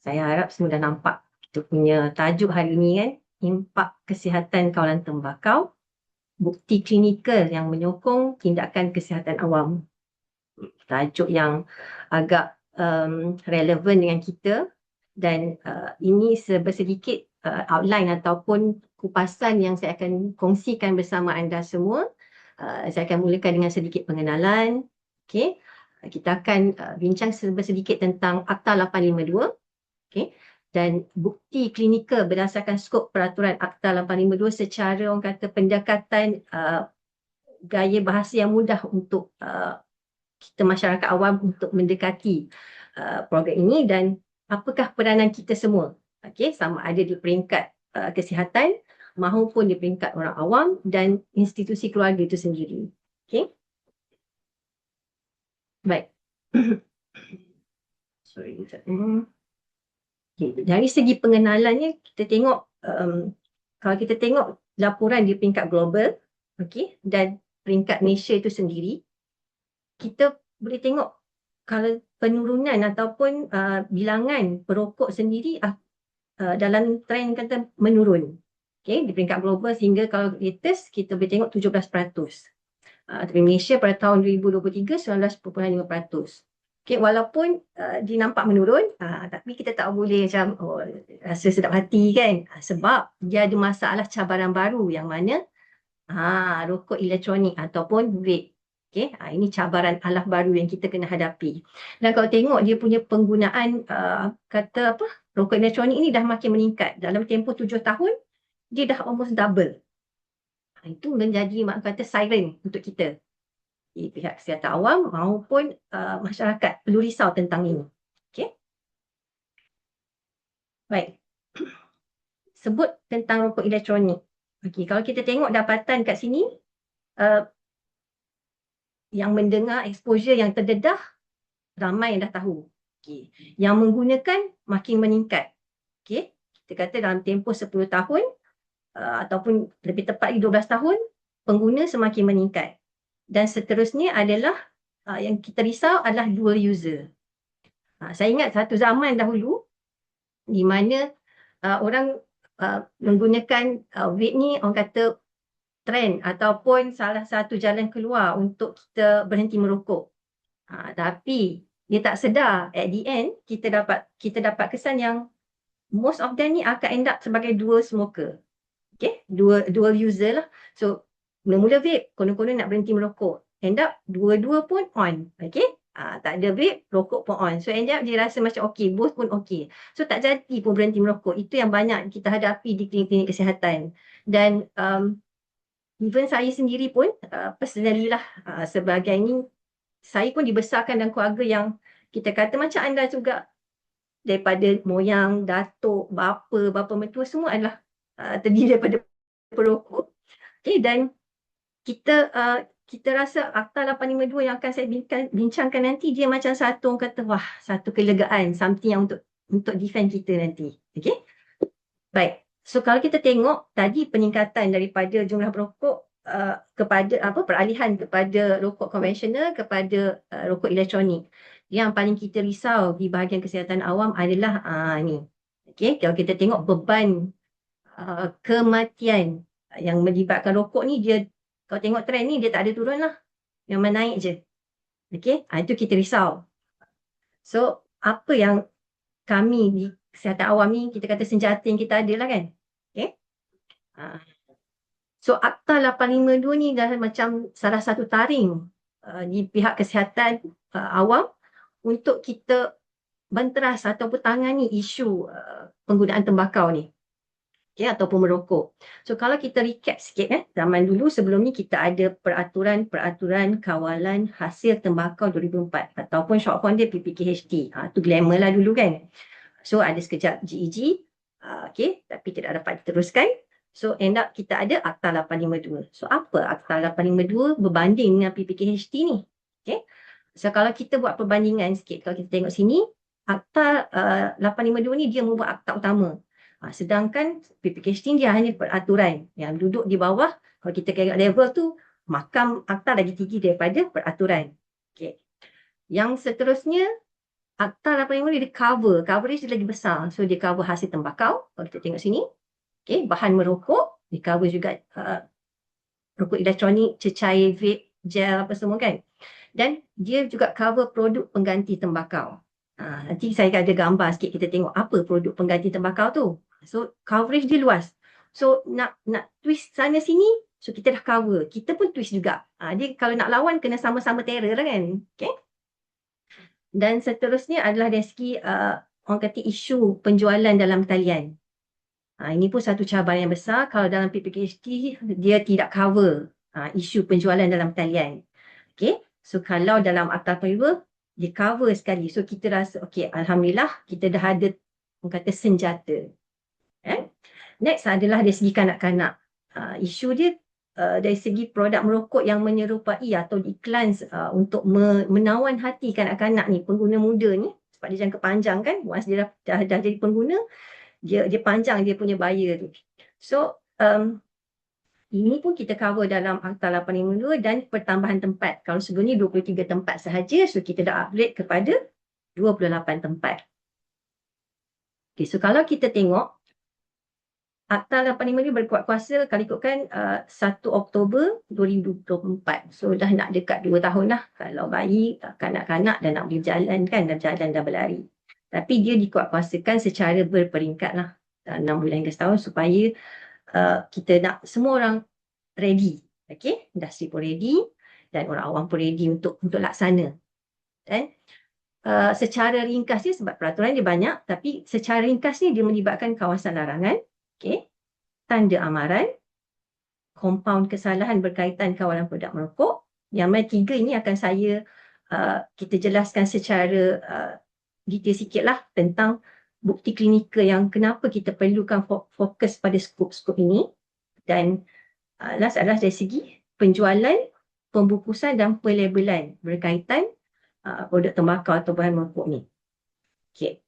Saya harap semua dah nampak kita punya tajuk hari ni kan, impak kesihatan kawalan tembakau, bukti klinikal yang menyokong tindakan kesihatan awam. Tajuk yang agak relevan dengan kita dan ini sedikit outline ataupun kupasan yang saya akan kongsikan bersama anda semua. Saya akan mulakan dengan sedikit pengenalan. Okay. Kita akan bincang sedikit tentang Akta 852. Okay. Dan bukti klinikal berdasarkan skop peraturan Akta 852 secara orang kata pendekatan gaya bahasa yang mudah untuk kita masyarakat awam untuk mendekati program ini dan apakah peranan kita semua, okay, sama ada di peringkat kesihatan maupun di peringkat orang awam dan institusi keluarga itu sendiri. Okay. Baik. Sorry. Okay. Dari segi pengenalannya, kita tengok, kalau kita tengok laporan di peringkat global, okay, dan peringkat Malaysia itu sendiri, kita boleh tengok kalau penurunan ataupun bilangan perokok sendiri dalam trend kata menurun. Okay, di peringkat global sehingga kalau latest kita boleh tengok 17%. Tapi Malaysia pada tahun 2023 19.5%. Okay, walaupun dia nampak menurun, tapi kita tak boleh macam rasa sedap hati kan, sebab dia ada masalah cabaran baru yang mana rokok elektronik ataupun vape. Okay, ini cabaran alah baru yang kita kena hadapi. Dan kalau tengok dia punya penggunaan rokok elektronik ini dah makin meningkat. Dalam tempoh 7 tahun, dia dah almost double. Itu menjadi mak kata siren untuk kita. Pihak kesihatan awam maupun masyarakat perlu risau tentang ini. Okay. Baik. Sebut tentang rokok elektronik. Okay, kalau kita tengok dapatan kat sini, yang mendengar exposure yang terdedah, ramai yang dah tahu. Okay. Yang menggunakan makin meningkat. Okay. Kita kata dalam tempoh 10 tahun ataupun lebih tepat 12 tahun, pengguna semakin meningkat. Dan seterusnya adalah yang kita risau adalah dual user. Saya ingat satu zaman dahulu di mana orang menggunakan vape ni orang kata trend ataupun salah satu jalan keluar untuk kita berhenti merokok. Tapi dia tak sedar at the end kita dapat kesan yang most of them ni akan end up sebagai dual smoker. Okay, dual user lah. So mula-mula vape, konon-konon nak berhenti merokok. End up dua-dua pun on. Okay, tak ada vape, rokok pun on. So end up dia rasa macam okay, both pun okay. So tak jadi pun berhenti merokok. Itu yang banyak kita hadapi di klinik-klinik kesihatan. Dan even saya sendiri pun personally lah sebagai ni, saya pun dibesarkan dalam keluarga yang kita kata macam anda juga, daripada moyang, datuk, bapa mertua semua adalah terdiri daripada perokok. Okay, dan kita rasa Akta 852 yang akan saya bincangkan nanti, dia macam satu orang kata satu kelegaan, something yang untuk defend kita nanti. Okay. Baik. So kalau kita tengok tadi peningkatan daripada jumlah perokok kepada peralihan kepada rokok konvensional kepada rokok elektronik. Yang paling kita risau di bahagian kesihatan awam adalah ni. Okay, kalau kita tengok beban kematian yang melibatkan rokok ni, dia kalau tengok trend ni dia tak ada turun lah, memang naik je. Okay, itu kita risau. So apa yang kami di kesihatan awam ni, kita kata senjata yang kita ada lah kan. Okay. So Akta 852 ni dah macam salah satu taring di pihak kesihatan awam untuk kita benteras ataupun tangani isu penggunaan tembakau ni. Okay, ataupun merokok. So kalau kita recap sikit zaman dulu sebelum ni kita ada peraturan kawalan hasil tembakau 2004 ataupun short form dia PPKHT. Tu glamour lah dulu kan. So ada sekejap GEG, okay, tapi tidak dapat diteruskan. So end up kita ada Akta 852. So apa Akta 852 berbanding dengan PPKHT ni? Okay. So kalau kita buat perbandingan sikit, kalau kita tengok sini, Akta 852 ni dia membuat akta utama. Sedangkan PPKHT dia hanya peraturan yang duduk di bawah. Kalau kita tengok level tu, Mahkamah Akta lagi tinggi daripada peraturan. Okay. Yang seterusnya, Akta 85 dia coverage dia lagi besar. So dia cover hasil tembakau, kalau kita tengok sini. Okay, bahan merokok, dia cover juga rokok elektronik, cecair, vape, gel apa semua kan. Dan dia juga cover produk pengganti tembakau. Nanti saya ada gambar sikit kita tengok apa produk pengganti tembakau tu. So coverage dia luas. So nak twist sana sini, so kita dah cover. Kita pun twist juga. Dia kalau nak lawan kena sama-sama terror lah kan. Okay. Dan seterusnya adalah dari segi orang kata isu penjualan dalam talian. Ini pun satu cabaran yang besar. Kalau dalam PPKHT, dia tidak cover isu penjualan dalam talian. Okay. So kalau dalam Akta Peribah, dia cover sekali. So kita rasa, okay, Alhamdulillah, kita dah ada, orang kata, senjata. Next adalah dari segi kanak-kanak. Isu dia dari segi produk merokok yang menyerupai atau iklan untuk menawan hati kanak-kanak ni, pengguna muda ni, sebab dia jangka panjang kan, once dia dah jadi pengguna, dia panjang dia punya buyer tu. So, ini pun kita cover dalam Akta 852 dan pertambahan tempat. Kalau sebelum ni 23 tempat sahaja, so kita dah upgrade kepada 28 tempat. Okay, so kalau kita tengok, Akta 85 ni berkuat kuasa kalau ikutkan 1 Oktober 2024. So dah nak dekat 2 tahun lah. Kalau bayi, kanak-kanak dah nak berjalan kan, dah berjalan, dah berlari. Tapi dia dikuat kuasakan secara berperingkat lah. 6 bulan hingga setahun supaya kita nak semua orang ready. Okay, industri pun ready dan orang awam pun ready untuk laksana. Dan secara ringkas dia, sebab peraturan dia banyak, tapi secara ringkas ni dia melibatkan kawasan larangan, okay, tanda amaran, kompaun kesalahan berkaitan kawalan produk merokok. Yang mana 3 ini akan kita jelaskan secara detail sikit lah tentang bukti klinikal yang kenapa kita perlukan fokus pada skop-skop ini. Dan last adalah dari segi penjualan, pembungkusan dan pelabelan berkaitan produk tembakau atau bahan merokok ni. Okay.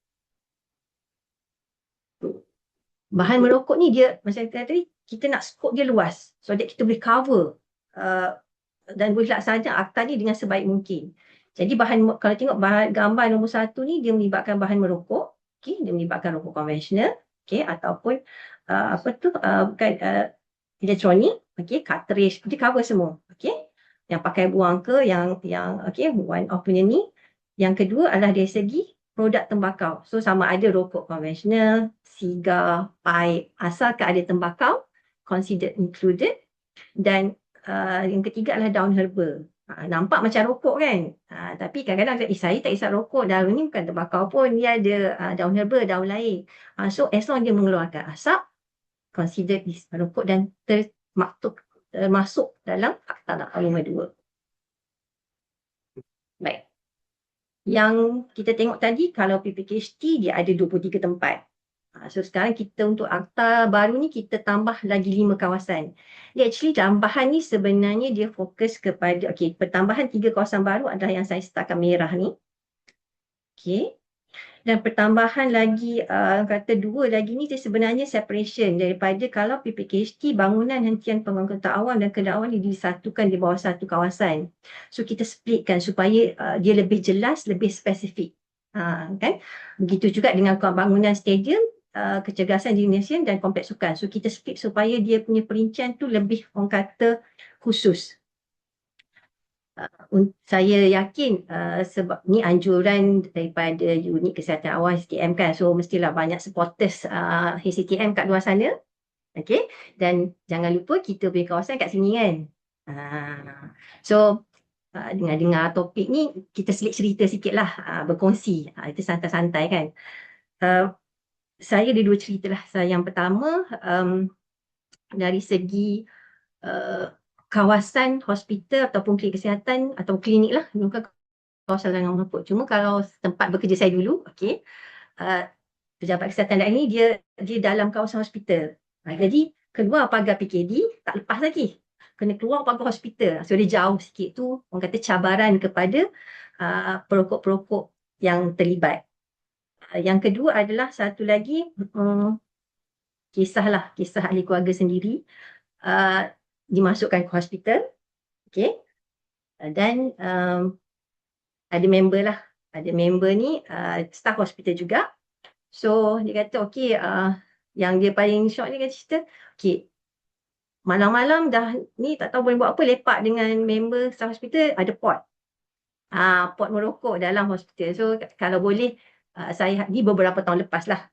Bahan merokok ni dia, macam saya kata tadi, kita nak skop dia luas. So that kita boleh cover dan boleh laksanakan akta ni dengan sebaik mungkin. Jadi kalau tengok gambar nombor 1 ni, dia melibatkan bahan merokok. Okay, dia melibatkan rokok konvensional. Okay, ataupun elektronik. Okay, cartridge. Dia cover semua. Okay. Yang pakai buang ke, yang okay, one off punya ni. Yang kedua adalah dari segi produk tembakau. So sama ada rokok konvensional, sigar, pipe, asalkan ada tembakau, considered included. Dan yang ketiga adalah daun herba. Nampak macam rokok kan? Tapi kadang-kadang saya tak isap rokok, daun ni bukan tembakau pun, dia ada daun herba, daun lain. So as long dia mengeluarkan asap, considered rokok dan termasuk dalam Akta 852. Baik. Yang kita tengok tadi, kalau PPKHT dia ada 23 tempat. So sekarang kita untuk akta baru ni kita tambah lagi 5 kawasan. Dia actually tambahan ni sebenarnya dia fokus kepada, pertambahan 3 kawasan baru adalah yang saya setakan merah ni. Okay. Dan pertambahan lagi, kata 2 lagi ni dia sebenarnya separation daripada kalau PPKHT bangunan hentian pengangkutan awam dan kenderaan awam disatukan di bawah satu kawasan. So kita splitkan supaya dia lebih jelas, lebih spesifik. Kan? Begitu juga dengan bangunan stadium, kecergasan gimnasium dan kompleks sukan. So kita split supaya dia punya perincian tu lebih orang kata khusus. Saya yakin sebab ni anjuran daripada unit kesihatan awam HCTM kan, so mestilah banyak supporters HCTM kat luar sana. Okay, dan jangan lupa kita punya kawasan kat sini kan. So dengar topik ni kita selit cerita sikit lah, berkongsi, itu santai-santai kan. Saya ada 2 cerita lah. Yang pertama dari segi kawasan hospital ataupun klinik kesihatan atau klinik lah, bukan kawasan larangan merokok. Cuma kalau tempat bekerja saya dulu, pejabat kesihatan daerah ni dia dalam kawasan hospital. Jadi keluar pagar PKD tak lepas lagi. Kena keluar pagar hospital. So dia jauh sikit tu, orang kata cabaran kepada perokok-perokok yang terlibat. Yang kedua adalah satu lagi kisah ahli keluarga sendiri dimasukkan ke hospital, okay, dan ada member lah ada member ni staff hospital juga. So dia kata okey, yang dia paling shock ni, dia cerita okey, malam-malam dah ni tak tahu boleh buat apa, lepak dengan member staff hospital, ada pot. Pot merokok dalam hospital. So kalau boleh, saya ni beberapa tahun lepas lah.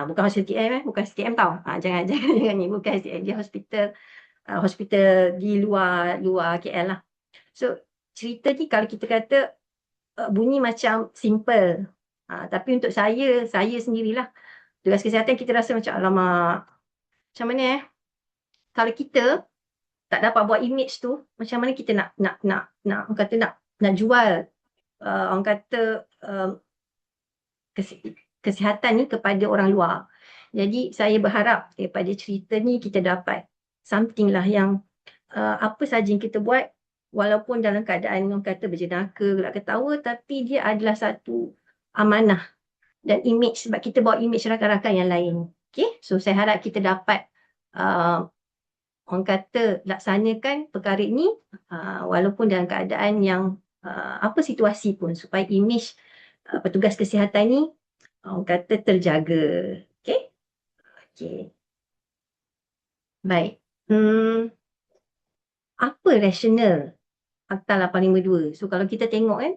Bukan hospital TM, bukan STM tau. Jangan jangan ni, bukan STM, dia hospital di luar KL lah. So cerita ni kalau kita kata bunyi macam simple. Tapi untuk saya sendirilah, tugas kesihatan, kita rasa macam alamak, macam mana kalau kita tak dapat buat image tu, macam mana kita nak orang kata nak jual orang kata kesihatan ni kepada orang luar. Jadi saya berharap daripada cerita ni kita dapat something lah yang apa saja yang kita buat, walaupun dalam keadaan orang kata berjenaka, gelak ketawa, tapi dia adalah satu amanah dan image, sebab kita bawa image rakan-rakan yang lain. Okay, so saya harap kita dapat orang kata laksanakan perkara ini walaupun dalam keadaan yang apa situasi pun, supaya image petugas kesihatan ni orang kata terjaga. Okay, okay. Baik. Apa rasional Akta 852? So kalau kita tengok kan,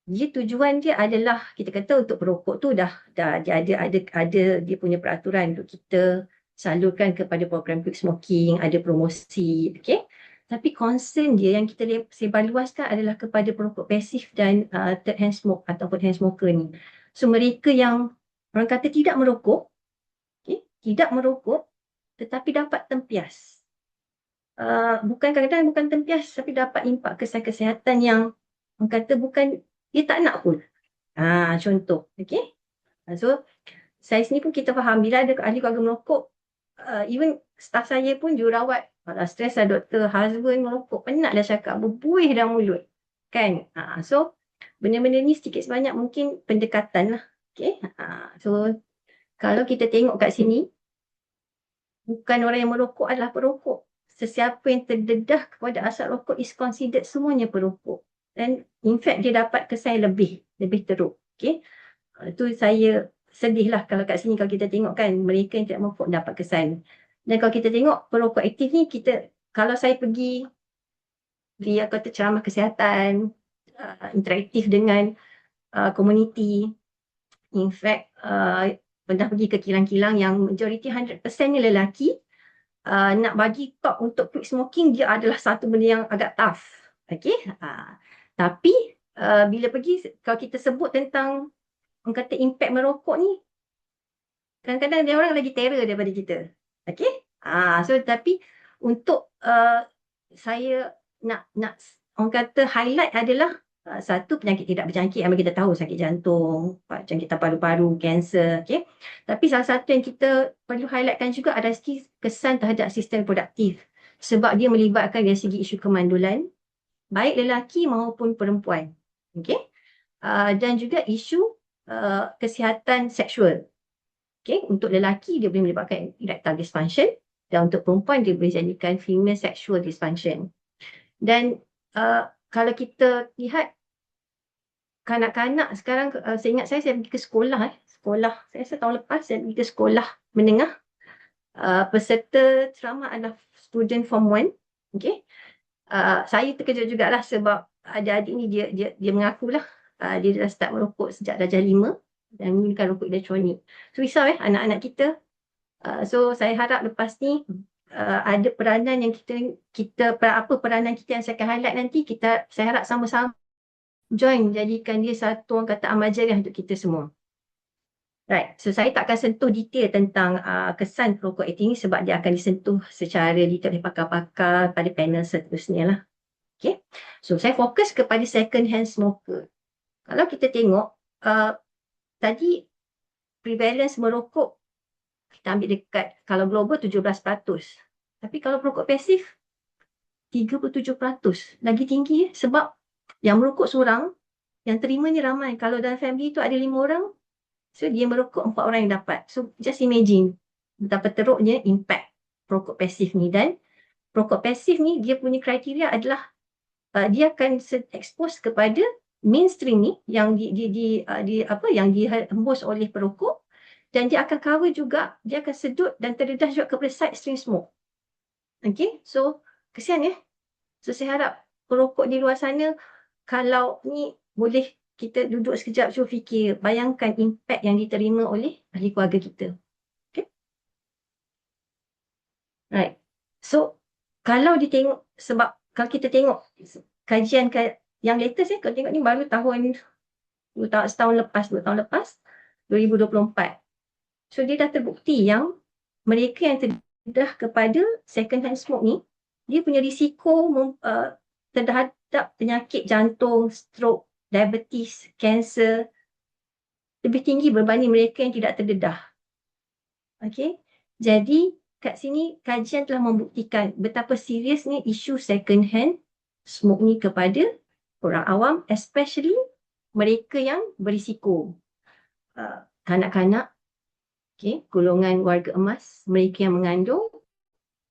dia tujuan dia adalah, kita kata untuk perokok tu dah dia ada dia punya peraturan untuk kita salurkan kepada program quit smoking, ada promosi, okey. Tapi concern dia yang kita sebar luaskan adalah kepada perokok pasif dan third hand smoke ataupun hand smoker ni. So mereka yang orang kata tidak merokok, okey, tidak merokok tetapi dapat tempias. Bukan kadang-kadang bukan tempias, tapi dapat impak kesan kesihatan yang orang kata bukan, dia tak nak pun. Contoh, okey. So saya sendiri pun kita faham, bila ada ahli keluarga merokok, even staff saya pun jururawat, stres lah doktor, husband merokok, penat dah cakap, berbuih dah mulut. Kan? So benda-benda ni sedikit sebanyak mungkin pendekatan lah. Okay? So kalau kita tengok kat sini, bukan orang yang merokok adalah perokok. Sesiapa yang terdedah kepada asap rokok is considered semuanya perokok. Dan in fact dia dapat kesan lebih teruk. Okay? Itu saya sedih lah kalau kat sini, kalau kita tengok kan, mereka yang tidak merokok dapat kesan. Dan kalau kita tengok perokok aktif ni, kalau saya pergi dia kata ceramah kesihatan, interaktif dengan komuniti, in fact pernah pergi ke kilang-kilang yang majoriti 100% ni lelaki, nak bagi talk untuk quit smoking, dia adalah satu benda yang agak tough. Okay? Tapi bila pergi, kalau kita sebut tentang orang kata impact merokok ni, kadang-kadang dia orang lagi terror daripada kita. Okay? So tapi untuk saya nak orang kata highlight adalah satu, penyakit tidak berjangkit yang kita tahu, sakit jantung, jangkitan paru-paru, kanser. Okay? Tapi salah satu yang kita perlu highlightkan juga adalah kesan terhadap sistem produktif, sebab dia melibatkan dari segi isu kemandulan, baik lelaki maupun perempuan. Okay? Dan juga isu kesihatan seksual. Okay? Untuk lelaki dia boleh melibatkan erectile dysfunction, dan untuk perempuan dia boleh jadikan female sexual dysfunction. Dan kalau kita lihat kanak-kanak sekarang, saya ingat saya pergi ke sekolah, saya rasa tahun lepas saya pergi ke sekolah menengah, peserta ceramah adalah student form 1. Okay? Saya terkejut jugalah sebab adik-adik ni dia mengakulah dia dah start merokok sejak darjah 5 dan menggunakan rokok elektronik. So risau anak-anak kita. So saya harap lepas ni ada peranan yang kita apa peranan kita yang saya akan highlight nanti, saya harap sama-sama join, jadikan dia satu orang kata amal jariah untuk kita semua. Right, so saya tak akan sentuh detail tentang kesan perokok aktif ini sebab dia akan disentuh secara detail oleh pakar-pakar pada panel seterusnya lah. Okay, so saya fokus kepada second hand smoker. Kalau kita tengok tadi prevalence merokok, kita ambil dekat kalau global 17%. Tapi kalau perokok pasif 37%. Lagi tinggi sebab yang merokok seorang, yang terimanya ramai. Kalau dalam family tu ada 5 orang, so dia merokok 4 orang yang dapat. So just imagine betapa teruknya impact perokok pasif ni. Dan perokok pasif ni dia punya kriteria adalah dia akan expose kepada mainstream ni yang yang dihembus oleh perokok, dan dia akan cover juga, dia akan sedut dan terdedah juga kepada side stream smoke. Okay, so kesian ya. So saya harap perokok di luar sana, kalau ni boleh kita duduk sekejap cuba fikir, bayangkan impact yang diterima oleh ahli keluarga kita. Okay. Right. So kalau sebab kalau kita tengok kajian yang latest kalau tengok ni baru tahun 2 tahun lepas 2024. So dia dah terbukti yang mereka yang terdedah kepada second hand smoke ni, dia punya risiko terhadap penyakit jantung, stroke, diabetes, kanser lebih tinggi berbanding mereka yang tidak terdedah. Okay. Jadi kat sini kajian telah membuktikan betapa seriusnya isu second hand smoke ni kepada orang awam, especially mereka yang berisiko. Kanak-kanak, okay, golongan warga emas, mereka yang mengandung,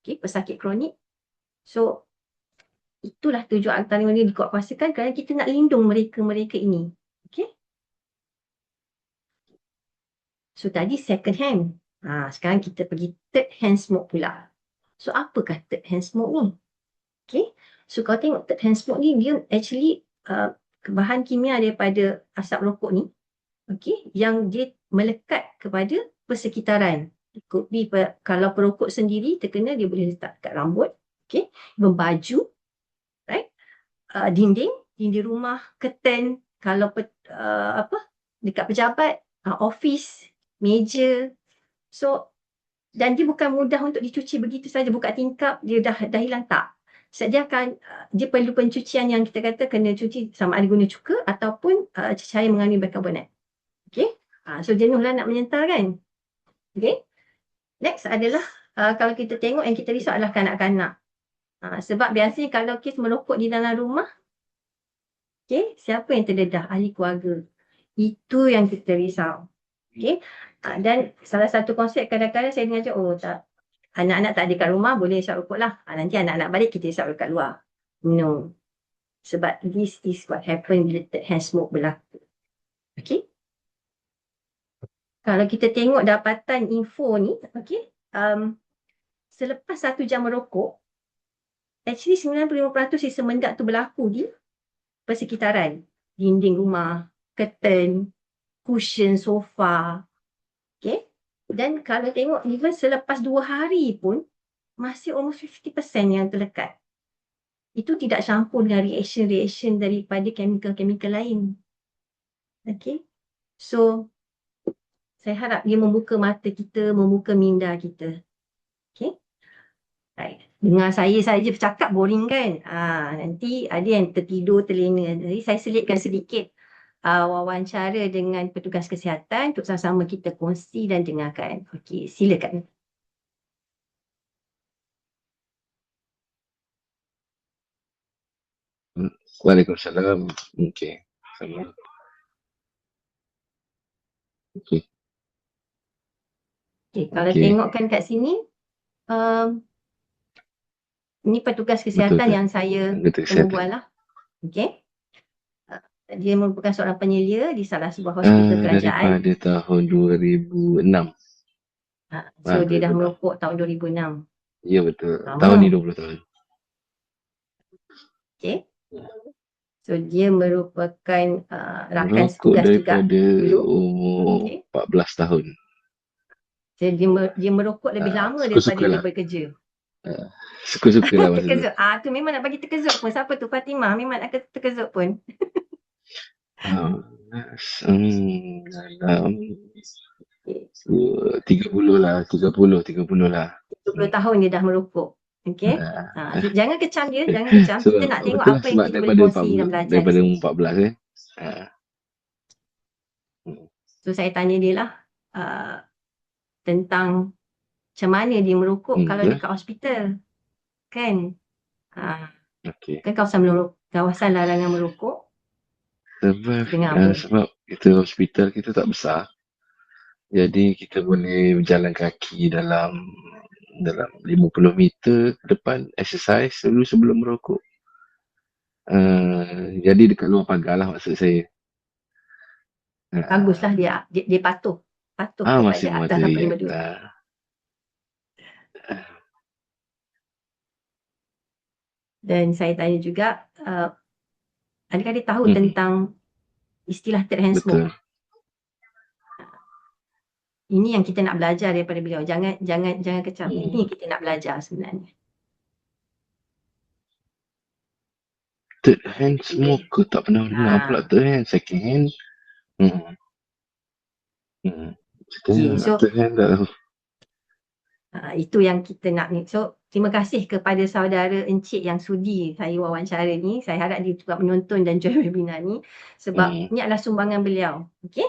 okay, pesakit kronik. So itulah tujuan antara ini dikuatkuasakan kerana kita nak lindung mereka-mereka ini. Okay. So tadi second hand. Sekarang kita pergi third hand smoke pula. So apakah third hand smoke ni? Okay. So kalau tengok third hand smoke ni, dia actually bahan kimia daripada asap rokok ni, okay, yang dia melekat kepada persekitaran. Kalau perokok sendiri terkena, dia boleh letak kat rambut, okay, baju, right, dinding rumah, curtain, kalau dekat pejabat, office, meja. So dan dia bukan mudah untuk dicuci begitu saja, buka tingkap dia dah hilang, tak. Dia perlu pencucian yang kita kata kena cuci sama ada guna cuka ataupun cahaya mengandung bikarbonat. Okay. So jenuhlah nak menyental kan. Okay. Next adalah kalau kita tengok yang kita risau adalah kanak-kanak. Sebab biasanya kalau kes merokok di dalam rumah, okay, siapa yang terdedah? Ahli keluarga. Itu yang kita risau. Okay. Dan salah satu konsep kadang-kadang saya dengar tak, anak-anak tak ada kat rumah, boleh isap rokok lah. Nanti anak-anak balik, kita isap kat luar. No. Sebab this is what happened bila third hand smoke berlaku. Okay. Kalau kita tengok dapatan info ni, okay, selepas 1 jam merokok, actually 95% si semendak tu berlaku di persekitaran. Dinding rumah, curtain, cushion, sofa. Okay. Dan kalau tengok even selepas 2 hari pun, masih almost 50% yang terlekat. Itu tidak campur dengan reaction daripada chemical-chemical lain. Okay. So, saya harap dia membuka mata kita, membuka minda kita. Okay. Right. Dengar saya saja bercakap boring kan? Nanti ada yang tertidur, terlena. Jadi saya selitkan sedikit wawancara dengan petugas kesihatan untuk sama-sama kita kongsi dan dengarkan. Okey, silakan. Waalaikumsalam. Okey. Sama. Okey. Okay, kalau tengokkan kat sini, ini petugas kesihatan yang saya temubual lah. Okey. Dia merupakan seorang penyelia di salah sebuah hospital kerajaan. Daripada tahun 2006. So dia dah merokok tahun 2006. Ya betul. Tahun ni 20 tahun. Okey. So dia merupakan rakan setugas juga. Daripada umur 14 tahun. So dia merokok lebih lama daripada dia bekerja. Suka-suka lah masa terkejut. Tu memang nak bagi terkejut pun. Siapa tu? Fatimah. Memang nak terkejut pun. Dalam 30 lah. 30 lah. 30 tahun dia dah merokok. Okay. Jangan kecam dia. Jangan kecam. So, kita nak tengok apa yang kita boleh kongsi dan belajar. Daripada umur 14 So saya tanya dia lah tentang macam mana dia merokok kalau dekat hospital. Kan? Kan kawasan larangan merokok. Sebab kita hospital kita tak besar. Jadi kita boleh berjalan kaki dalam 50 meter ke depan, exercise dulu sebelum merokok. Jadi dekat luar pagar lah maksud saya. Baguslah dia patuh. Patuh kepada Masih Akta moderate 852. lah. Dan saya tanya juga, adakah dia tahu Mm-mm, tentang istilah third hand smoke? betul. Ini yang kita nak belajar daripada beliau. Jangan kecam. Ini Hmm. yang kita nak belajar sebenarnya. Third hand smoker tak pernah dengar pula third hand. Second hand. Hmm. Hmm. Okay, so Third hand tak tahu. itu yang kita nak ni. So, terima kasih kepada saudara Encik yang sudi saya wawancara ni. Saya harap dia juga menonton dan join webinar ni. Sebab ini adalah sumbangan beliau. Okay?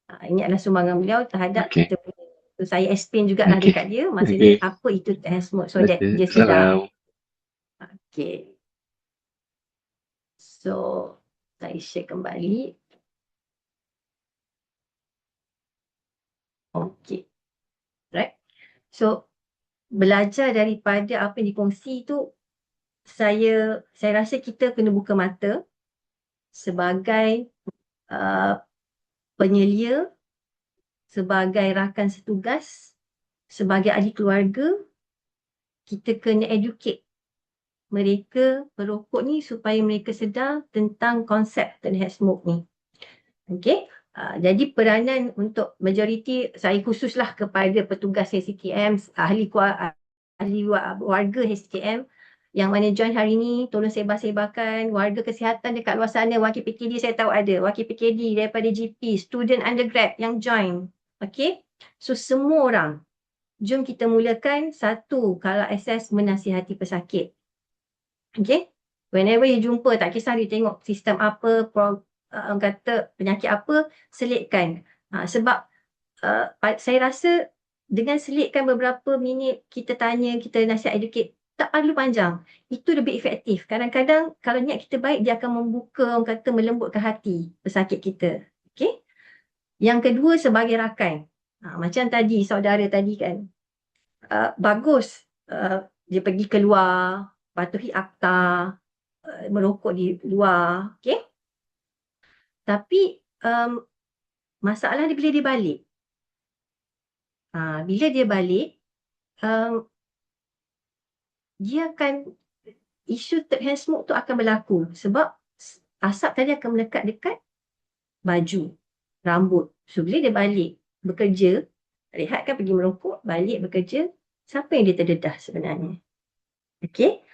Ini adalah sumbangan beliau terhadap Okay. kita punya. So, saya explain jugalah Okay. dekat dia. Maksudnya apa itu third hand smoke. So, that dia sedar. Salam. Okay. So, saya share kembali. Okay. Right. So, belajar daripada apa yang dikongsi tu, saya rasa kita kena buka mata sebagai penyelia, sebagai rakan setugas, sebagai ahli keluarga, kita kena educate mereka perokok ni supaya mereka sedar tentang konsep third hand smoke ni. Okay. Jadi peranan untuk majoriti saya khususlah kepada petugas HCTM, ahli warga HCTM yang mana join hari ni, tolong sebar-sebarkan. Warga kesihatan dekat luar sana, wakil PKD saya tahu ada, wakil PKD daripada GP, student undergrad yang join. Okay, so semua orang, jom kita mulakan. Satu, kalau akses menasihati pesakit. Okay, whenever you jumpa, tak kisah dia tengok sistem apa, kata penyakit apa, selitkan. Sebab saya rasa dengan selitkan beberapa minit, kita tanya, kita nasihat educate, tak perlu panjang. Itu lebih efektif. Kadang-kadang kalau niat kita baik, dia akan membuka, orang kata melembutkan hati pesakit kita. Okay? Yang kedua, sebagai rakan. Macam tadi, saudara tadi kan, bagus dia pergi keluar, patuhi akta, merokok di luar. Okay? Tapi masalah dia bila dia balik. Bila dia balik, dia akan, isu third hand smoke tu akan berlaku sebab asap tadi akan melekat dekat baju, rambut. So bila dia balik bekerja, rehat kan pergi merokok, balik bekerja, siapa yang dia terdedah sebenarnya? Okay,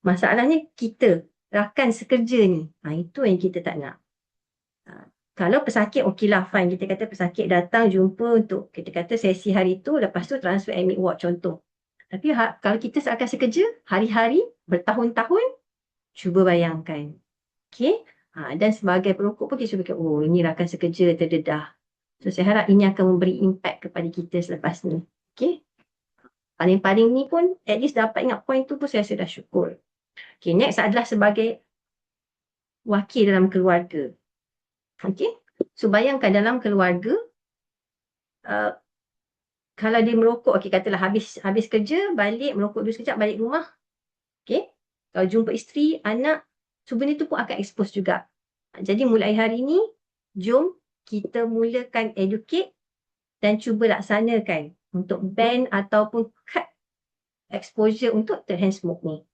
masalahnya kita, rakan sekerja ni, itu yang kita tak nak. Kalau pesakit, okeylah fine, kita kata pesakit datang jumpa untuk, kita kata sesi hari tu, lepas tu transfer admit ward contoh. Tapi kalau kita seakan sekerja, hari-hari, bertahun-tahun, cuba bayangkan. Okay? Dan sebagai perokok pun kita fikir, oh ini rakan sekerja terdedah. So saya harap ini akan memberi impact kepada kita selepas ni. Okay? Paling-paling ni pun, at least dapat ingat point tu pun saya sudah syukur. Okay, next adalah sebagai wakil dalam keluarga. Okay? So bayangkan dalam keluarga, kalau dia merokok, okay, katalah habis kerja, balik, merokok dulu sekejap, balik rumah. Okay? Kalau jumpa isteri, anak, so benda tu pun akan expose juga. Jadi mulai hari ni, jom kita mulakan educate dan cuba laksanakan untuk ban ataupun cut exposure untuk third hand smoke ni.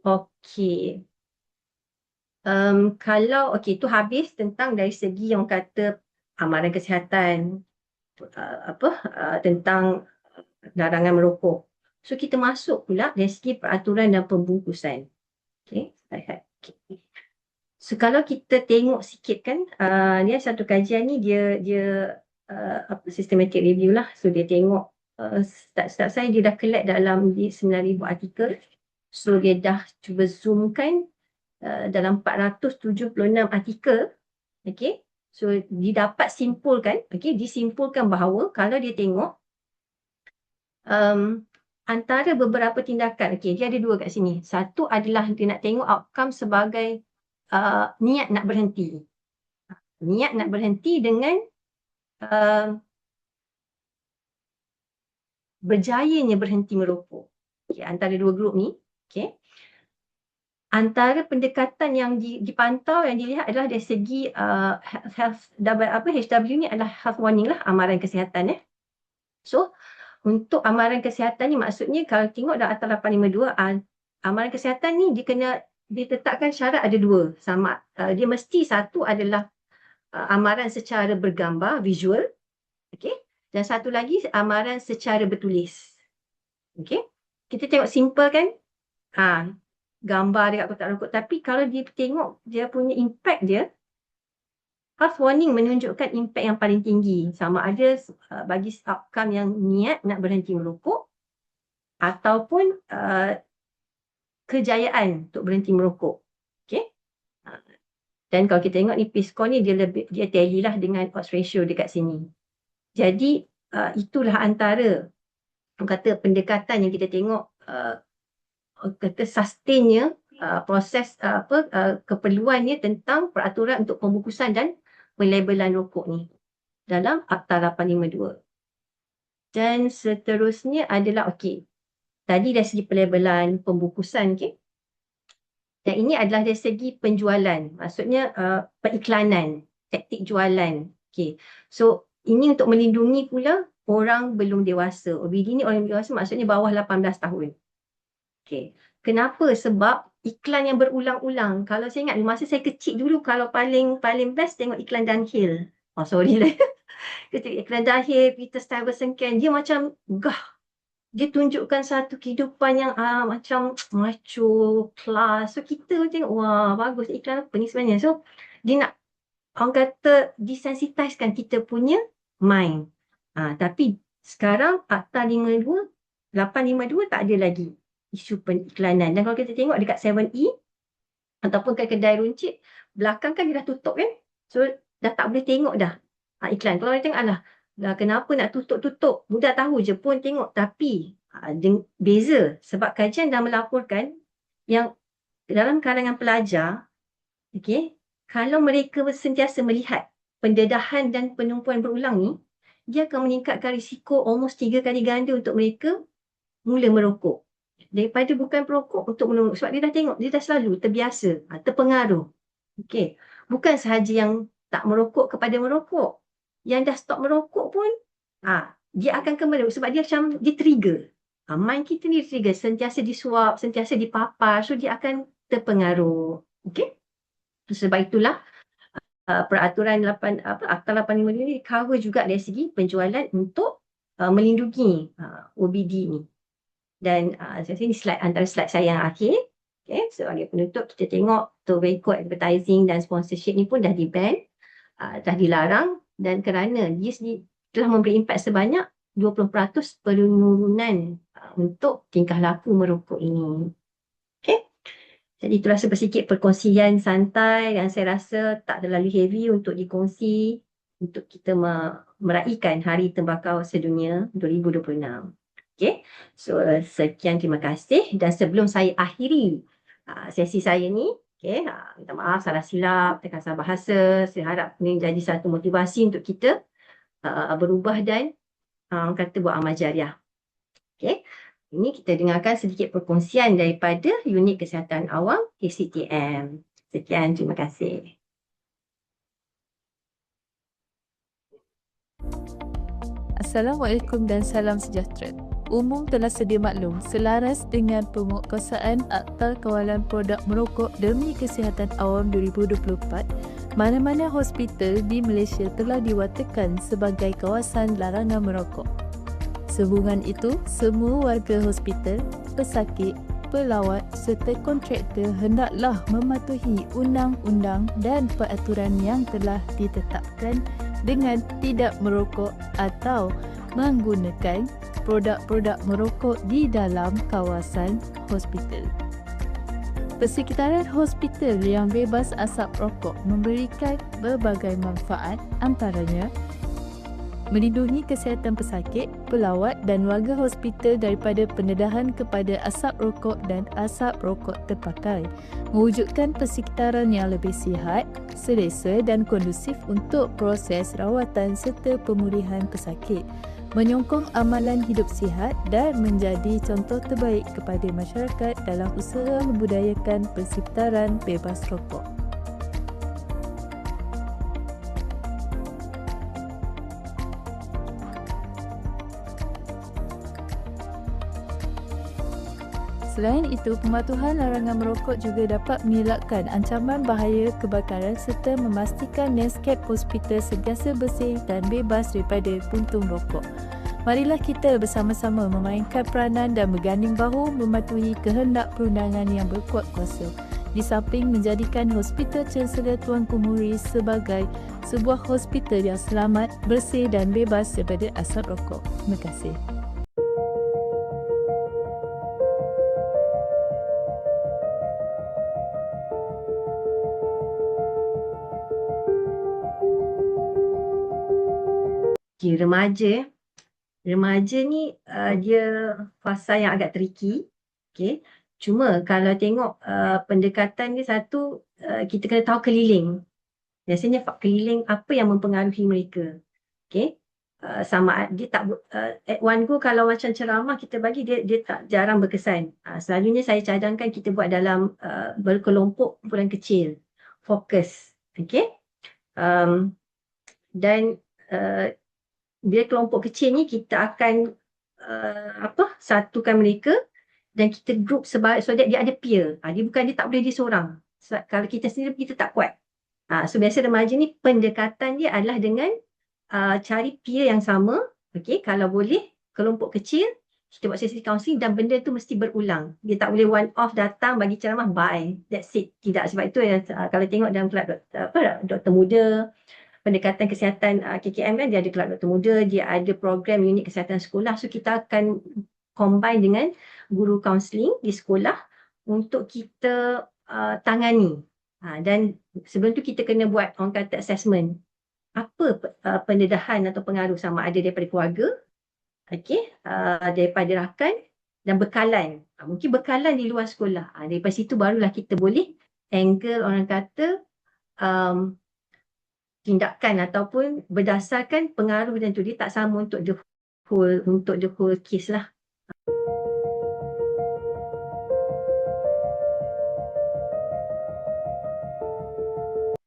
Okay. Kalau, okay, tu habis tentang dari segi yang kata amaran kesihatan, tentang larangan merokok. So kita masuk pula dari segi peraturan dan pembungkusan. Okay, okay. So kalau kita tengok sikit kan, ni satu kajian ni dia systematic review lah. So dia tengok, start saya dia dah collect dalam 9,000 artikel. So dia dah cuba zoomkan dalam 476 artikel. Okay, so didapat simpulkan, okay, disimpulkan bahawa kalau dia tengok antara beberapa tindakan, okay, dia ada dua kat sini. Satu adalah dia nak tengok outcome sebagai niat nak berhenti. Niat nak berhenti dengan berjayanya berhenti merokok. Okay, antara dua grup ni, okay. antara pendekatan yang dipantau, yang dilihat adalah dari segi HW ni adalah health warning lah, amaran kesihatan. So, untuk amaran kesihatan ni maksudnya kalau tengok dalam Akta 852, amaran kesihatan ni ditetapkan syarat ada 2. Sama, dia mesti satu adalah amaran secara bergambar, visual, okey, dan satu lagi amaran secara bertulis. Okey, kita tengok simple kan, gambar dekat kotak rokok, tapi kalau dia tengok dia punya impact dia, health warning menunjukkan impact yang paling tinggi, sama ada bagi outcome yang niat nak berhenti merokok ataupun kejayaan untuk berhenti merokok. Okey, dan kalau kita tengok ni P-score ni dia tally lah dengan odds ratio dekat sini. Jadi itulah antara kata pendekatan yang kita tengok kata sustainnya proses keperluannya tentang peraturan untuk pembungkusan dan pelabelan rokok ni dalam Akta 852. Dan seterusnya adalah okey, tadi dari segi pelabelan, pembungkusan, okey. Dan ini adalah dari segi penjualan, maksudnya periklanan, taktik jualan. Okey. So ini untuk melindungi pula orang belum dewasa. OBD ni orang dewasa maksudnya bawah 18 tahun. Okay. Kenapa? Sebab iklan yang berulang-ulang. Kalau saya ingat masa saya kecil dulu, kalau paling best tengok iklan Dunhill. Oh sorry lah. Iklan Dunhill, Peter Stuyvesant Ken, dia macam dia tunjukkan satu kehidupan yang macam macho, kelas. So kita tengok, wah bagus iklan apa ni sebenarnya. So dia nak, orang kata, desensitizekan kita punya mind. Tapi sekarang Akta 852 tak ada lagi isu periklanan. Dan kalau kita tengok dekat 7E ataupun kedai runcit, belakang kan dia dah tutup kan. So dah tak boleh tengok dah iklan. Kalau orang tengok, kenapa nak tutup-tutup? Budak tahu je pun tengok. Tapi beza sebab kajian dah melaporkan yang dalam kalangan pelajar, okay, kalau mereka sentiasa melihat pendedahan dan penumpuan berulang ni, dia akan meningkatkan risiko almost 3 kali ganda untuk mereka mula merokok. Daripada bukan perokok untuk merokok. Sebab dia dah tengok, dia dah selalu terbiasa, terpengaruh. Okay. Bukan sahaja yang tak merokok kepada merokok. Yang dah stop merokok pun, dia akan kembali. Sebab dia macam, dia trigger. Mind kita ni trigger, sentiasa disuap, sentiasa dipapar. So dia akan terpengaruh. Okay. Sebab itulah, peraturan Akta 852 ni cover juga dari segi penjualan untuk melindungi OBD ni. Dan saya rasa ini antara slide saya yang akhir. Okay, sebagai penutup kita tengok tobacco advertising dan sponsorship ni pun dah di-ban, dah dilarang, dan kerana dia telah memberi impak sebanyak 20% penurunan untuk tingkah laku merokok ini. Okay, jadi itulah sedikit perkongsian santai yang saya rasa tak terlalu heavy untuk dikongsi untuk kita meraihkan Hari Tembakau Sedunia 2026. Okay, so sekian, terima kasih. Dan sebelum saya akhiri sesi saya ni, okay, minta maaf salah silap, terkasar bahasa. Saya harap ini jadi satu motivasi untuk kita berubah dan kata buat amal jariah. Okay, ini kita dengarkan sedikit perkongsian daripada Unit Kesihatan Awam KCTM. Sekian, terima kasih. Assalamualaikum dan salam sejahtera. Umum telah sedia maklum, selaras dengan penguatkuasaan Akta Kawalan Produk Merokok Demi Kesihatan Awam 2024, mana-mana hospital di Malaysia telah diwatakan sebagai kawasan larangan merokok. Sehubungan itu, semua warga hospital, pesakit, pelawat serta kontraktor hendaklah mematuhi undang-undang dan peraturan yang telah ditetapkan dengan tidak merokok atau menggunakan produk-produk merokok di dalam kawasan hospital. Persekitaran hospital yang bebas asap rokok memberikan berbagai manfaat, antaranya melindungi kesihatan pesakit, pelawat dan warga hospital daripada pendedahan kepada asap rokok dan asap rokok terpakai, mewujudkan persekitaran yang lebih sihat, selesa dan kondusif untuk proses rawatan serta pemulihan pesakit, menyokong amalan hidup sihat dan menjadi contoh terbaik kepada masyarakat dalam usaha membudayakan persekitaran bebas rokok. Selain itu, pematuhan larangan merokok juga dapat mengelakkan ancaman bahaya kebakaran serta memastikan lanskap hospital sentiasa bersih dan bebas daripada puntung rokok. Marilah kita bersama-sama memainkan peranan dan berganding bahu mematuhi kehendak perundangan yang berkuat kuasa, di samping menjadikan Hospital Chancellor Tuanku Muhyiddin sebagai sebuah hospital yang selamat, bersih dan bebas daripada asap rokok. Terima kasih. Okay, remaja ni dia fasa yang agak tricky. Okay. Cuma kalau tengok pendekatan dia satu, kita kena tahu keliling. Biasanya keliling apa yang mempengaruhi mereka. Okay. Sama dia tak at one go kalau macam ceramah kita bagi dia tak jarang berkesan. Selalunya saya cadangkan kita buat dalam berkelompok kumpulan kecil, fokus. Okay. Dan bila kelompok kecil ni kita akan satukan mereka dan kita group so that dia ada peer. Dia tak boleh dia seorang. Kalau kita sendiri kita tak kuat. So biasa remaja ni pendekatan dia adalah dengan cari peer yang sama. Okay, kalau boleh kelompok kecil kita buat sesi counselling dan benda tu mesti berulang. Dia tak boleh one off datang bagi ceramah bye. That's it. Tidak, sebab itu kalau tengok dalam kelab doktor muda, pendekatan kesihatan KKM kan, dia ada kelab doktor muda, dia ada program unit kesihatan sekolah. So kita akan combine dengan guru kaunseling di sekolah untuk kita tangani. Dan sebelum tu kita kena buat orang kata assessment. Apa pendedahan atau pengaruh, sama ada daripada keluarga, daripada rakan dan bekalan. Mungkin bekalan di luar sekolah. Daripada situ barulah kita boleh angle orang kata tindakan ataupun berdasarkan pengaruh dan tu. Dia tak sama untuk the whole case lah.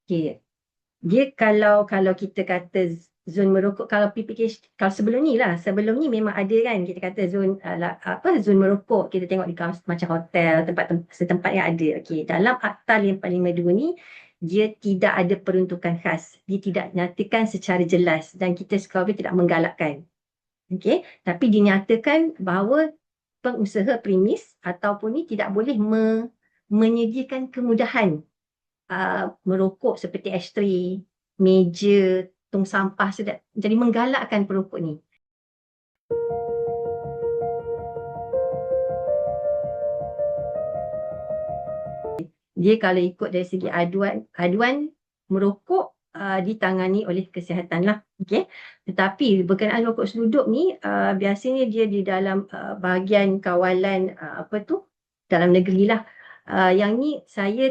Okay. Dia kalau kita kata zon merokok, kalau PPK, kalau sebelum ni memang ada kan, kita kata zon merokok, kita tengok di macam hotel, setempat yang ada. Okay. Dalam Akta 552 ni, dia tidak ada peruntukan khas. Dia tidak nyatakan secara jelas dan kita sekarang tidak menggalakkan. Okay. Tapi dinyatakan bahawa pengusaha premis ataupun ni tidak boleh menyediakan kemudahan merokok seperti ashtray, meja, tong sampah, jadi menggalakkan perokok ni. Dia kalau ikut dari segi aduan merokok ditangani oleh kesihatan lah. Okay. Tetapi berkenaan rokok seluduk ni biasanya dia di dalam bahagian kawalan dalam negeri lah. Yang ni saya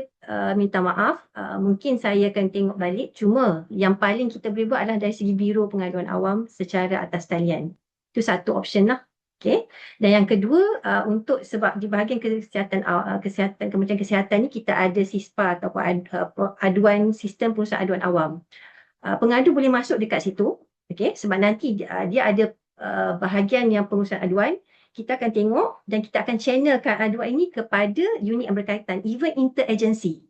minta maaf, mungkin saya akan tengok balik. Cuma yang paling kita boleh buat adalah dari segi Biro Pengaduan Awam secara atas talian. Itu satu option lah. Okay. Dan yang kedua, untuk sebab di bahagian kesihatan Kementerian Kesihatan ni kita ada SISPA ataupun aduan sistem perusahaan aduan awam. Pengadu boleh masuk dekat situ. Okay. Sebab nanti dia ada bahagian yang pengurusan aduan. Kita akan tengok dan kita akan channelkan aduan ini kepada unit yang berkaitan, even interagency.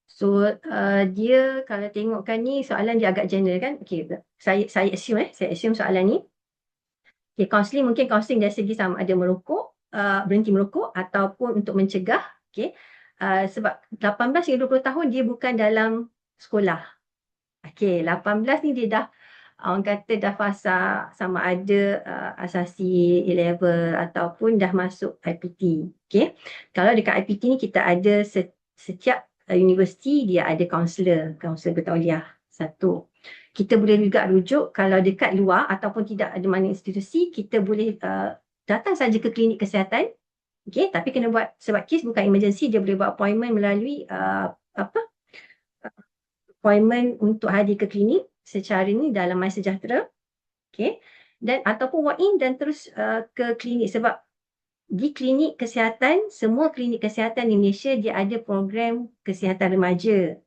So dia kalau tengokkan ni soalan dia agak general kan. Okay, saya assume soalan ni. Okay, counselling mungkin counselling dari segi sama ada merokok, berhenti merokok ataupun untuk mencegah. Okay. Sebab 18 hingga 20 tahun dia bukan dalam sekolah. Okay, 18 ni dia dah orang kata dah fasa sama ada asasi A-level ataupun dah masuk IPT. Okay. Kalau dekat IPT ni kita ada setiap universiti dia ada kaunselor bertauliah satu. Kita boleh juga rujuk kalau dekat luar ataupun tidak ada mana institusi, kita boleh datang saja ke klinik kesihatan Okey, tapi kena buat sebab kes bukan emergency, dia boleh buat appointment melalui appointment untuk hadir ke klinik secara ni dalam MySejahtera. Okey. Dan ataupun walk in dan terus ke klinik sebab di klinik kesihatan, semua klinik kesihatan di Malaysia dia ada program kesihatan remaja.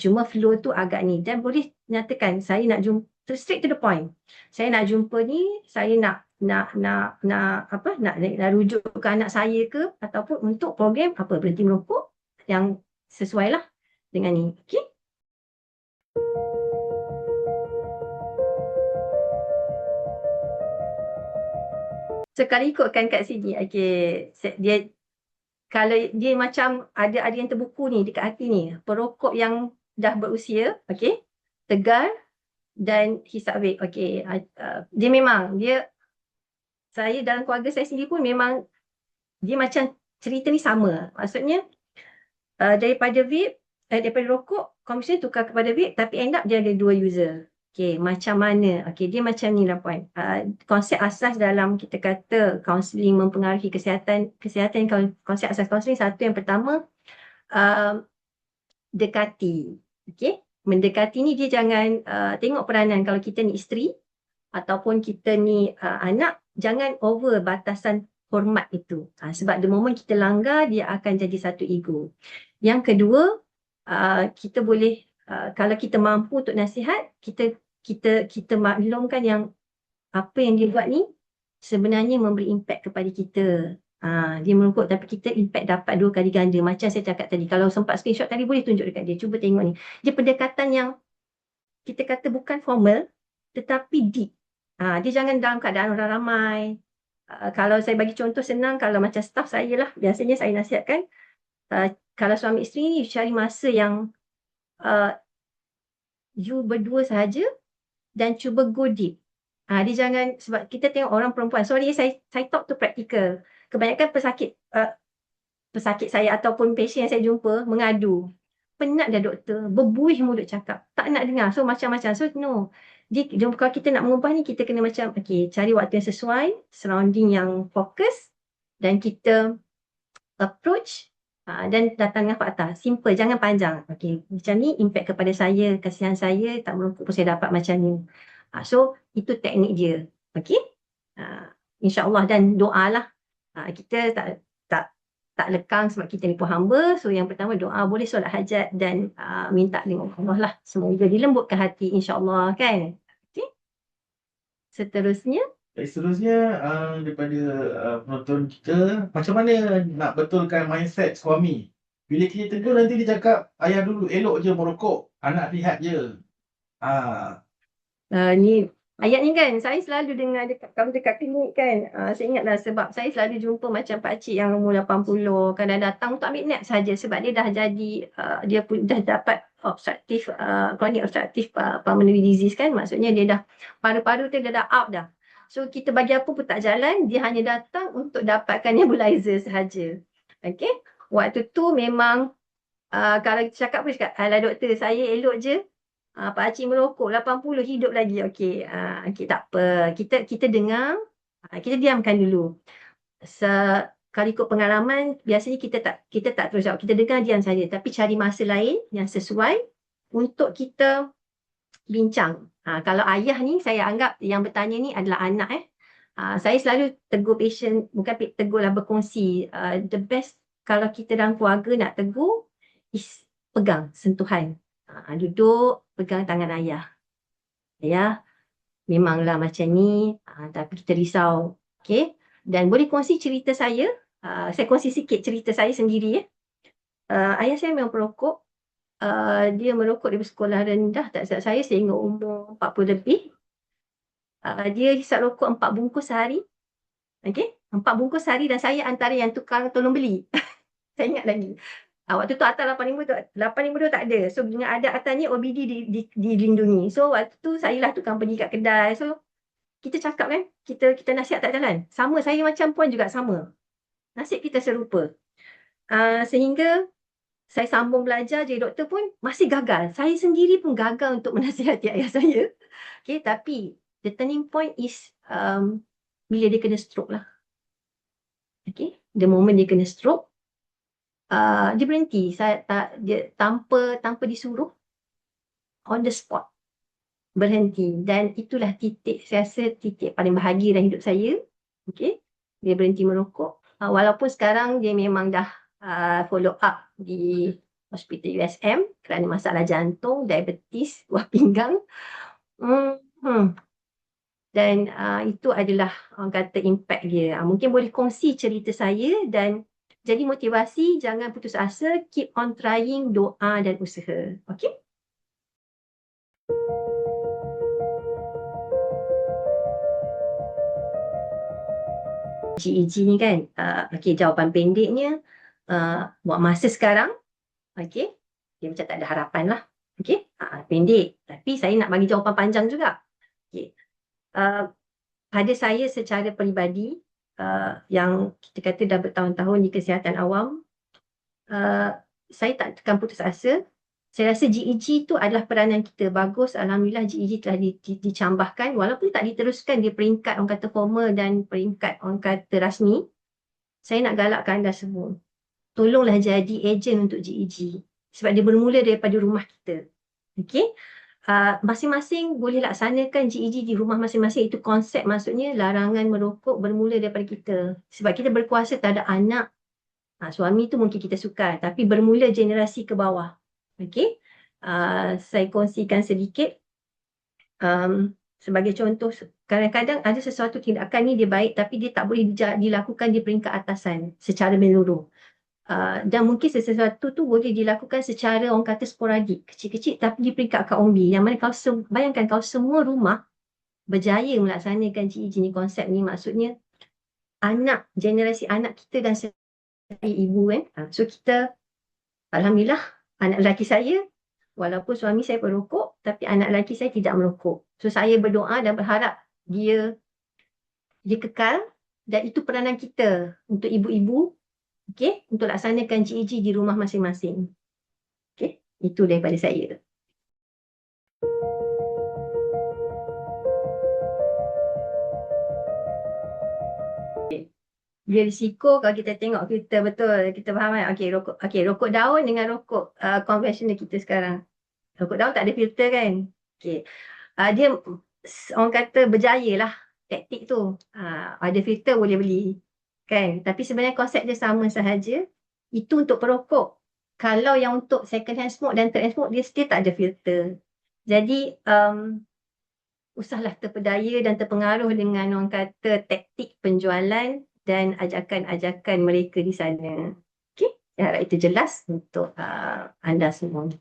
Cuma flow tu agak ni dan boleh nyatakan saya nak jumpa straight to the point. Saya nak jumpa ni, saya nak rujuk ke anak saya ke ataupun untuk program berhenti merokok yang sesuai lah dengan ni. Okey. So kalau ikutkan kat sini, dia kalau dia macam ada yang terbuku ni dekat hati ni, perokok yang dah berusia, tegar dan hisap vape. Dia memang saya dalam keluarga saya sendiri pun memang dia macam cerita ni sama. Maksudnya daripada rokok, komersial tukar kepada vape tapi end up dia ada 2 user. Macam mana? Dia macam ni lah puan. Konsep asas dalam kita kata kaunseling mempengaruhi kesihatan, konsep asas kaunseling satu yang pertama, dekati. Mendekati ni dia jangan tengok peranan kalau kita ni isteri ataupun kita ni anak, jangan over batasan hormat itu. Sebab the moment kita langgar, dia akan jadi satu ego. Yang kedua, kita boleh kalau kita mampu untuk nasihat, kita maklumkan yang apa yang dia buat ni sebenarnya memberi impact kepada kita. Dia merokok tapi kita impact dapat 2 kali ganda. Macam saya cakap tadi, kalau sempat screenshot tadi boleh tunjuk dekat dia. Cuba tengok ni. Dia pendekatan yang kita kata bukan formal tetapi deep. Dia jangan dalam keadaan orang ramai. Kalau saya bagi contoh senang, kalau macam staff saya lah, biasanya saya nasihatkan, kalau suami isteri ni cari masa yang you berdua sahaja dan cuba go deep. Dia jangan, sebab kita tengok orang perempuan, saya talk to practical. Kebanyakan pesakit saya ataupun pasien yang saya jumpa mengadu. Penat dah doktor, berbuih mulut cakap, tak nak dengar. So macam-macam. So no. Kalau kita nak mengubah ni, kita kena macam, cari waktu yang sesuai, surrounding yang fokus dan kita approach dan datang dengan fakta. Simple, jangan panjang. Macam ni impact kepada saya, kasihan saya, tak merokok pun saya dapat macam ni. So itu teknik dia. InsyaAllah dan doa lah. Kita tak lekang sebab kita ni pun hamba. So yang pertama doa, boleh solat hajat dan minta dengan Allah lah. Semoga dilembutkan hati insyaAllah kan. Seterusnya daripada penonton kita, macam mana nak betulkan mindset suami? Bila kita tegur nanti dia cakap, ayah dulu elok je merokok, anak lihat je. Ni ayat ni kan, saya selalu dengar dekat klinik kan. Saya ingatlah sebab saya selalu jumpa macam pakcik yang umur 80, kadang datang untuk ambil nap saja sebab dia dah jadi, dia pun dah dapat chronic obstructive pulmonary disease kan. Maksudnya dia dah, paru-paru dia dah out dah. So kita bagi apa pun tak jalan, dia hanya datang untuk dapatkan nebulizer sahaja. Waktu tu memang, kalau cakap pun cakap, alah doktor saya elok je. Pakcik merokok 80 hidup lagi. Tak apa. Kita dengar, kita diamkan dulu. Kalau ikut pengalaman, biasanya kita tak terus jawab. Kita dengar, diam saja. Tapi cari masa lain yang sesuai untuk kita bincang. Kalau ayah ni, saya anggap yang bertanya ni adalah anak. Saya selalu tegur patient, bukan tegurlah, berkongsi. The best kalau kita dalam keluarga nak tegur, is pegang, sentuhan. Duduk, pegang tangan ayah. Ayah, memanglah macam ni, tapi kita risau. Dan boleh kongsi cerita saya. Saya kongsi sikit cerita saya sendiri. Ayah saya memang perokok. Dia merokok dari sekolah rendah. Tak silap saya ingat umur 40 lebih. Dia hisap rokok 4 bungkus sehari. 4 bungkus sehari dan saya antara yang tukang tolong beli. Saya ingat lagi. Waktu tu atas 852 tak ada. So dengan ada atasnya OBD dilindungi. So waktu tu saya lah tukang pergi kat kedai. So kita cakap kan, kita nasihat tak jalan. Sama, saya macam puan juga sama. Nasib kita serupa. Sehingga saya sambung belajar jadi doktor pun masih gagal. Saya sendiri pun gagal untuk menasihati ayah saya. Tapi the turning point is bila dia kena stroke lah. the moment dia kena stroke, dia berhenti. Dia tanpa disuruh, on the spot berhenti. Dan itulah titik, saya rasa titik paling bahagia dalam hidup saya. Okay, dia berhenti merokok. Walaupun sekarang dia memang dah follow up di hospital USM kerana masalah jantung, diabetes, buah pinggang. Dan itu adalah orang kata impact dia. Mungkin boleh kongsi cerita saya dan jadi motivasi, jangan putus asa, keep on trying, doa dan usaha. Okay? GEG ni kan, okay, jawapan pendeknya, buat masa sekarang, okay, dia macam tak ada harapan lah. Okay, pendek. Tapi saya nak bagi jawapan panjang juga. Okay. Pada saya secara peribadi, yang kita kata dah bertahun-tahun di kesihatan awam, saya tak akan putus asa. Saya rasa GEG tu adalah peranan kita. Bagus, alhamdulillah GEG telah dicambahkan. Walaupun tak diteruskan di peringkat orang kata formal dan peringkat orang kata rasmi, saya nak galakkan anda semua, tolonglah jadi ejen untuk GEG. Sebab dia bermula daripada rumah kita. Okay? Masing-masing boleh laksanakan GEG di rumah masing-masing. Itu konsep, maksudnya larangan merokok bermula daripada kita. Sebab kita berkuasa terhadap anak. Suami tu mungkin kita suka, tapi bermula generasi ke bawah. Okay, saya kongsikan sedikit. Sebagai contoh, kadang-kadang ada sesuatu tindakan ni dia baik, tapi dia tak boleh dilakukan di peringkat atasan secara menyeluruh. Dan mungkin sesuatu tu boleh dilakukan secara orang kata sporadik, kecil-kecil, tapi di peringkat kaum B. Yang mana bayangkan kalau semua rumah berjaya melaksanakan GEG ni, konsep ni, maksudnya generasi anak kita dan ibu kan. So kita, alhamdulillah, anak lelaki saya, walaupun suami saya perokok, tapi anak lelaki saya tidak merokok. So saya berdoa dan berharap dia kekal, dan itu peranan kita untuk ibu-ibu, okay, untuk laksanakan GEG di rumah masing-masing. Okay, itu daripada saya. Dia risiko kalau kita tengok filter, betul, kita faham kan? Rokok daun dengan rokok konvensional kita sekarang. Rokok daun tak ada filter kan? Okay. Dia orang kata berjaya lah taktik tu. Ada filter boleh beli kan? Tapi sebenarnya konsep dia sama sahaja. Itu untuk perokok. Kalau yang untuk second hand smoke dan third hand smoke, dia tak ada filter. Jadi usahlah terpedaya dan terpengaruh dengan orang kata taktik penjualan dan ajakan-ajakan mereka di sana. Okay, saya harap itu jelas untuk anda semua.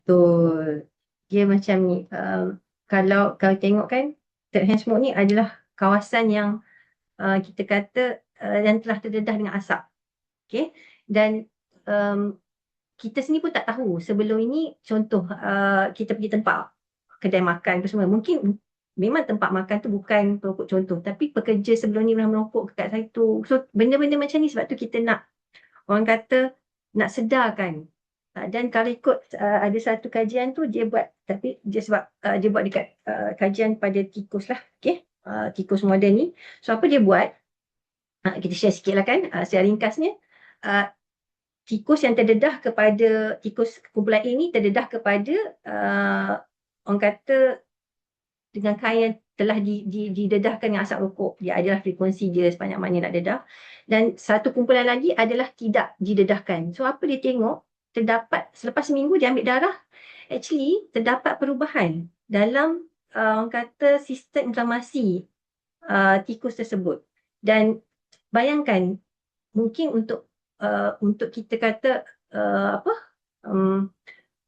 Betul. Dia macam ni. Kalau tengok kan, third hand smoke ni adalah kawasan yang kita kata yang telah terdedah dengan asap. Okay. Dan kita sendiri pun tak tahu. Sebelum ini, contoh, kita pergi tempat kedai makan tu semua. Mungkin memang tempat makan tu bukan perokok contoh. Tapi pekerja sebelum ni pernah merokok kat situ. So, benda-benda macam ni sebab tu kita nak, orang kata, nak sedarkan. Dan kalau ikut ada satu kajian tu, dia buat, tapi dia sebab dia buat dekat kajian pada tikus lah. Okay? Tikus moden ni. So, apa dia buat? Kita share sikit lah kan, secara ringkasnya. Tikus yang terdedah kepada, tikus kumpulan A ni terdedah kepada orang kata dengan kain yang telah didedahkan dengan asap rokok. Dia adalah frekuensi dia sebanyak mana nak dedah. Dan satu kumpulan lagi adalah tidak didedahkan. So apa dia tengok? Terdapat, selepas seminggu dia ambil darah, actually terdapat perubahan dalam orang kata sistem inflamasi tikus tersebut. Dan bayangkan, mungkin untuk kita kata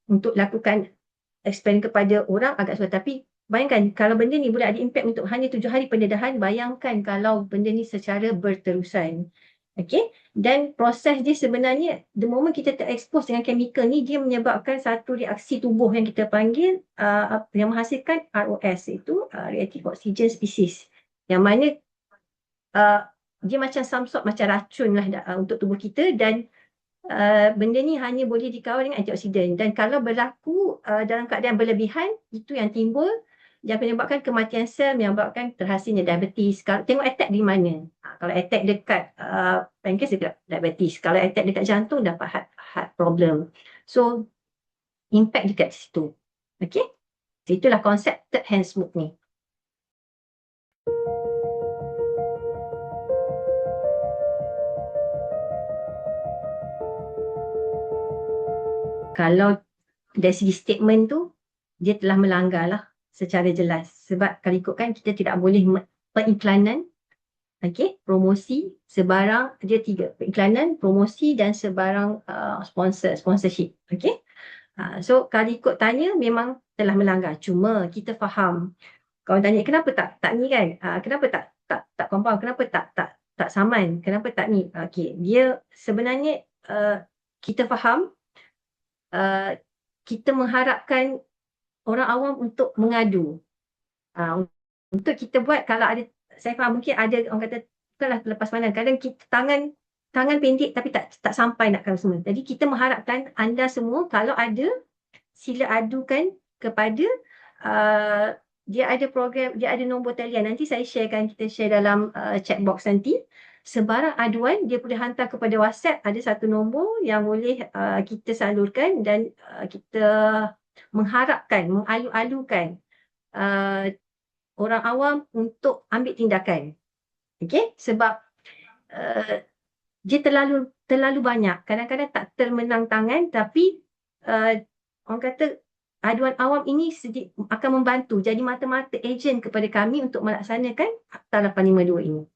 untuk lakukan eksperimen kepada orang agak susah. Tapi bayangkan kalau benda ni boleh ada impact untuk hanya 7 hari pendedahan, bayangkan kalau benda ni secara berterusan. Okay? Dan proses dia sebenarnya, the moment kita terekspos dengan chemical ni, dia menyebabkan satu reaksi tubuh yang kita panggil yang menghasilkan ROS, itu reactive oxygen species. Yang mana dia macam some sort macam racun lah untuk tubuh kita, dan benda ni hanya boleh dikawal dengan antioksidan, dan kalau berlaku dalam keadaan berlebihan, itu yang timbul yang menyebabkan kematian sel, menyebabkan terhasilnya diabetes. Kalau tengok attack di mana. Kalau attack dekat pankreas, dekat diabetes. Kalau attack dekat jantung, dapat heart problem. So impact dekat situ. Okay, itulah konsep third hand smoke ni. Kalau dari segi statement tu, dia telah melanggar lah secara jelas. Sebab kalau ikutkan, kita tidak boleh periklanan, promosi sebarang, dia 3, periklanan, promosi dan sebarang sponsorship. So kalau ikut tanya, memang telah melanggar. Cuma kita faham. Kalau tanya kenapa tak ni kan, kenapa tak compound, kenapa tak saman, kenapa tak ni. Dia sebenarnya kita faham, kita mengharapkan orang awam untuk mengadu. Untuk kita buat, kalau ada, saya faham mungkin ada orang kata, bukanlah lepas pandang, kadang kita tangan pendek tapi tak sampai nak kalau semua. Jadi kita mengharapkan anda semua, kalau ada, sila adukan kepada, dia ada program, dia ada nombor talian. Nanti saya sharekan, kita share dalam chat box nanti. Sebarang aduan, dia boleh hantar kepada WhatsApp, ada satu nombor yang boleh kita salurkan, dan kita mengharapkan, mengalu-alukan orang awam untuk ambil tindakan. Sebab dia terlalu banyak. Kadang-kadang tak termenang tangan, tapi orang kata aduan awam ini akan membantu jadi mata-mata ejen kepada kami untuk melaksanakan Akta 852 ini.